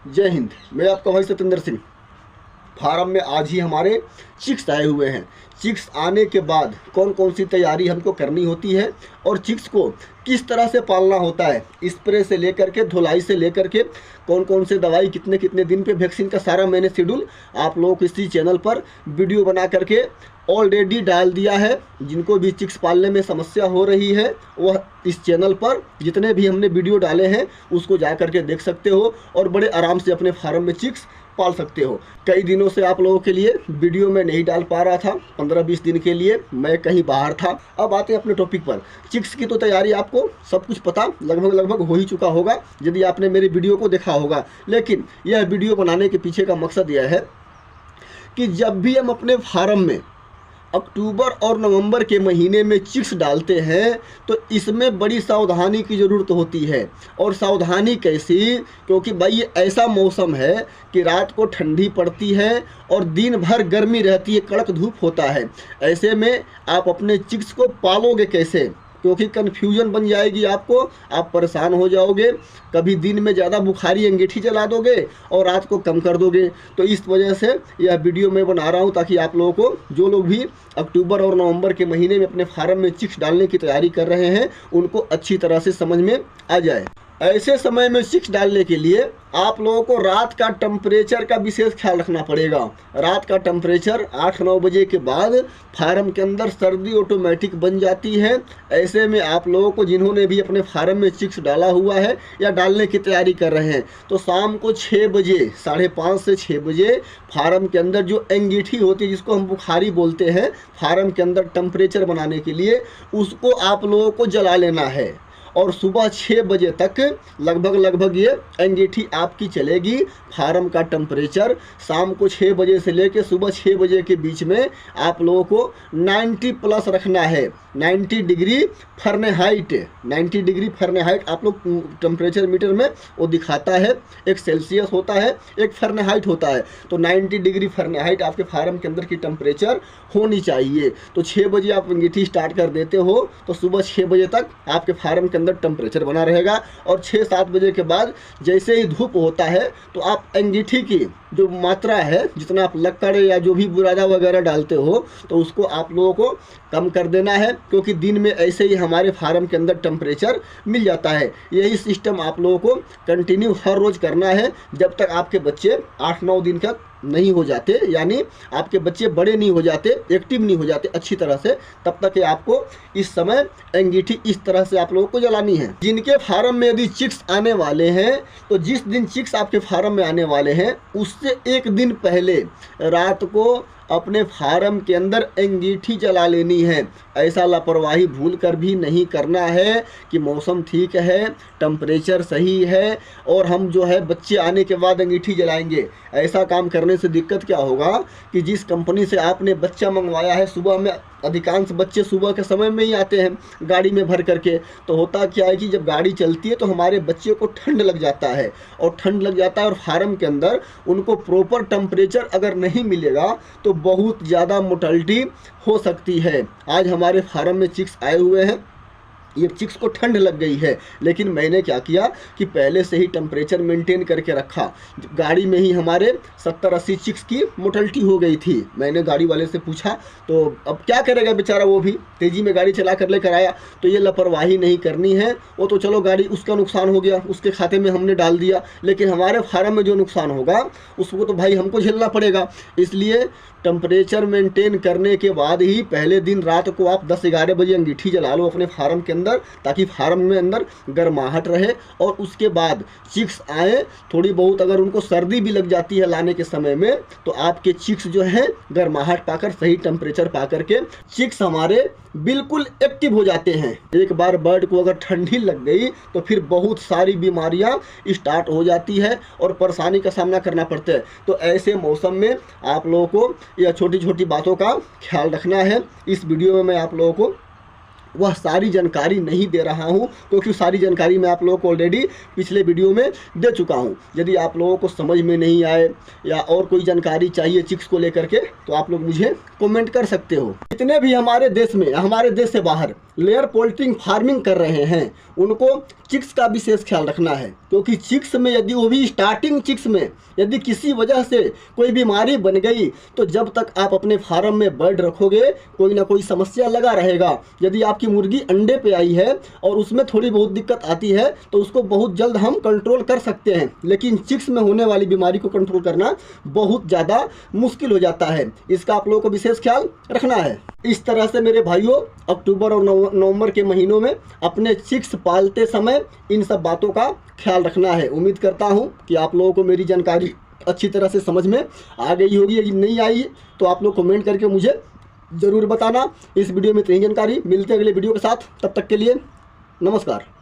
जय हिंद। मैं आपका भाई सत्येंद्र सिंह। फार्म में आज ही हमारे चिक्स आए हुए हैं। चिक्स आने के बाद कौन कौन सी तैयारी हमको करनी होती है और चिक्स को किस तरह से पालना होता है, स्प्रे से लेकर के धुलाई से लेकर के कौन कौन से दवाई कितने कितने दिन पे वैक्सीन का सारा मैंने शेड्यूल आप लोगों को इसी चैनल पर वीडियो बना करके ऑलरेडी डाल दिया है। जिनको भी चिक्स पालने में समस्या हो रही है वह इस चैनल पर जितने भी हमने वीडियो डाले हैं उसको जा करके देख सकते हो और बड़े आराम से अपने फार्म में चिक्स पाल सकते हो। कई दिनों से आप लोगों के लिए वीडियो में नहीं डाल पा रहा था, 15-20 दिन के लिए मैं कहीं बाहर था। अब आते हैं अपने टॉपिक पर। चिक्स की तो तैयारी आपको सब कुछ पता लगभग हो ही चुका होगा यदि आपने मेरे वीडियो को देखा होगा। लेकिन यह वीडियो बनाने के पीछे का मकसद यह है कि जब भी हम अपने फार्म में अक्टूबर और नवंबर के महीने में चिक्स डालते हैं तो इसमें बड़ी सावधानी की ज़रूरत होती है। और सावधानी कैसी, क्योंकि भाई ये ऐसा मौसम है कि रात को ठंडी पड़ती है और दिन भर गर्मी रहती है, कड़क धूप होता है। ऐसे में आप अपने चिक्स को पालोगे कैसे, क्योंकि कन्फ्यूजन बन जाएगी आपको, आप परेशान हो जाओगे। कभी दिन में ज़्यादा बुखारी अंगीठी जला दोगे और रात को कम कर दोगे। तो इस वजह से यह वीडियो मैं बना रहा हूं ताकि आप लोगों को, जो लोग भी अक्टूबर और नवंबर के महीने में अपने फार्म में चिक्स डालने की तैयारी कर रहे हैं, उनको अच्छी तरह से समझ में आ जाए। ऐसे समय में चिक्स डालने के लिए आप लोगों को रात का टेम्परेचर का विशेष ख्याल रखना पड़ेगा। रात का टेम्परेचर 8-9 बजे के बाद फार्म के अंदर सर्दी ऑटोमेटिक बन जाती है। ऐसे में आप लोगों को, जिन्होंने भी अपने फार्म में चिक्स डाला हुआ है या डालने की तैयारी कर रहे हैं, तो शाम को 6 बजे, 5:30 से 6 बजे फार्म के अंदर जो अंगीठी होती है, जिसको हम बुखारी बोलते हैं, फार्म के अंदर टेम्परेचर बनाने के लिए, उसको आप लोगों को जला लेना है। और सुबह 6 बजे तक लगभग ये अंगीठी आपकी चलेगी। फार्म का टेम्परेचर शाम को 6 बजे से लेकर सुबह 6 बजे के बीच में आप लोगों को 90 प्लस रखना है। 90 डिग्री फ़ारेनहाइट, 90 डिग्री फ़ारेनहाइट आप लोग टेम्परेचर मीटर में वो दिखाता है। एक सेल्सियस होता है, एक फ़ारेनहाइट होता है। तो 90 डिग्री फ़ारेनहाइट आपके फार्म के अंदर की टेम्परेचर होनी चाहिए। तो 6 बजे आप अंगीठी स्टार्ट कर देते हो तो सुबह 6 बजे तक आपके फार्म के अंदर टेम्परेचर बना रहेगा। और 6-7 बजे के बाद जैसे ही धूप होता है तो आप अंगीठी की जो मात्रा है, जितना आप लक्कड़ या जो भी बुरादा वगैरह डालते हो, तो उसको आप लोगों को कम कर देना है, क्योंकि दिन में ऐसे ही हमारे फार्म के अंदर टेम्परेचर मिल जाता है। यही सिस्टम आप लोगों को कंटिन्यू हर रोज़ करना है जब तक आपके बच्चे 8-9 दिन तक नहीं हो जाते, यानी आपके बच्चे बड़े नहीं हो जाते, एक्टिव नहीं हो जाते अच्छी तरह से, तब तक आपको इस समय अंगीठी इस तरह से आप लोगों को जलानी है। जिनके फार्म में यदि चिक्स आने वाले हैं, तो जिस दिन चिक्स आपके फार्म में आने वाले हैं उससे एक दिन पहले रात को अपने फार्म के अंदर अंगीठी जला लेनी है। ऐसा लापरवाही भूल कर भी नहीं करना है कि मौसम ठीक है, टेम्परेचर सही है और हम जो है बच्चे आने के बाद अंगीठी जलाएंगे। ऐसा काम करने से दिक्कत क्या होगा कि जिस कंपनी से आपने बच्चा मंगवाया है, सुबह में अधिकांश बच्चे सुबह के समय में ही आते हैं गाड़ी में भर करके। तो होता क्या है कि जब गाड़ी चलती है तो हमारे बच्चे को ठंड लग जाता है, और ठंड लग जाता है और फार्म के अंदर उनको प्रॉपर टेम्परेचर अगर नहीं मिलेगा तो बहुत ज़्यादा मोर्टेलिटी हो सकती है। आज हमारे फार्म में चिक्स आए हुए हैं, ये चिक्स को ठंड लग गई है, लेकिन मैंने क्या किया कि पहले से ही टेम्परेचर मेंटेन करके रखा। गाड़ी में ही हमारे 70-80 चिक्स की मोर्टेलिटी हो गई थी। मैंने गाड़ी वाले से पूछा, तो अब क्या करेगा बेचारा, वो भी तेज़ी में गाड़ी चला कर लेकर आया। तो ये लापरवाही नहीं करनी है। वो तो चलो गाड़ी, उसका नुकसान हो गया, उसके खाते में हमने डाल दिया, लेकिन हमारे फार्म में जो नुकसान होगा उसको तो भाई हमको झेलना पड़ेगा। इसलिए टेम्परेचर मेंटेन करने के बाद ही पहले दिन रात को आप 10-11 बजे अंगीठी जला लो अपने फार्म के अंदर, ताकि फार्म में अंदर गर्माहट रहे। और उसके बाद चिक्स आए, थोड़ी बहुत अगर उनको सर्दी भी लग जाती है लाने के समय में, तो आपके चिक्स जो हैं गर्माहट पाकर, सही टेम्परेचर पाकर के चिक्स हमारे बिल्कुल एक्टिव हो जाते हैं। एक बार बर्ड को अगर ठंडी लग गई तो फिर बहुत सारी बीमारियां स्टार्ट हो जाती है और परेशानी का सामना करना पड़ता है। तो ऐसे मौसम में आप लोगों को यह छोटी छोटी बातों का ख्याल रखना है। इस वीडियो में मैं आप लोगों को वह सारी जानकारी नहीं दे रहा हूं, क्योंकि सारी जानकारी मैं आप लोगों को ऑलरेडी पिछले वीडियो में दे चुका हूं। यदि आप लोगों को समझ में नहीं आए या और कोई जानकारी चाहिए चिक्स को लेकर के, तो आप लोग मुझे कमेंट कर सकते हो। जितने भी हमारे देश में, हमारे देश से बाहर लेयर पोल्ट्री फार्मिंग कर रहे हैं, उनको चिक्स का विशेष ख्याल रखना है, क्योंकि चिक्स में यदि वो भी स्टार्टिंग चिक्स में यदि किसी वजह से कोई बीमारी बन गई, तो जब तक आप अपने फार्म में बर्ड रखोगे कोई ना कोई समस्या लगा रहेगा। यदि आपकी मुर्गी अंडे पे आई है और उसमें थोड़ी बहुत दिक्कत आती है, तो उसको बहुत जल्द हम कंट्रोल कर सकते हैं, लेकिन चिक्स में होने वाली बीमारी को कंट्रोल करना बहुत ज़्यादा मुश्किल हो जाता है। इसका आप लोगों को विशेष ख्याल रखना है। इस तरह से मेरे भाइयों, अक्टूबर और नवंबर के महीनों में अपने चिक्स पालते समय इन सब बातों का ख्याल रखना है। उम्मीद करता हूं कि आप लोगों को मेरी जानकारी अच्छी तरह से समझ में आ गई होगी। यदि नहीं आई तो आप लोग कमेंट करके मुझे ज़रूर बताना। इस वीडियो में इतनी जानकारी, मिलते हैं अगले वीडियो के साथ। तब तक के लिए नमस्कार।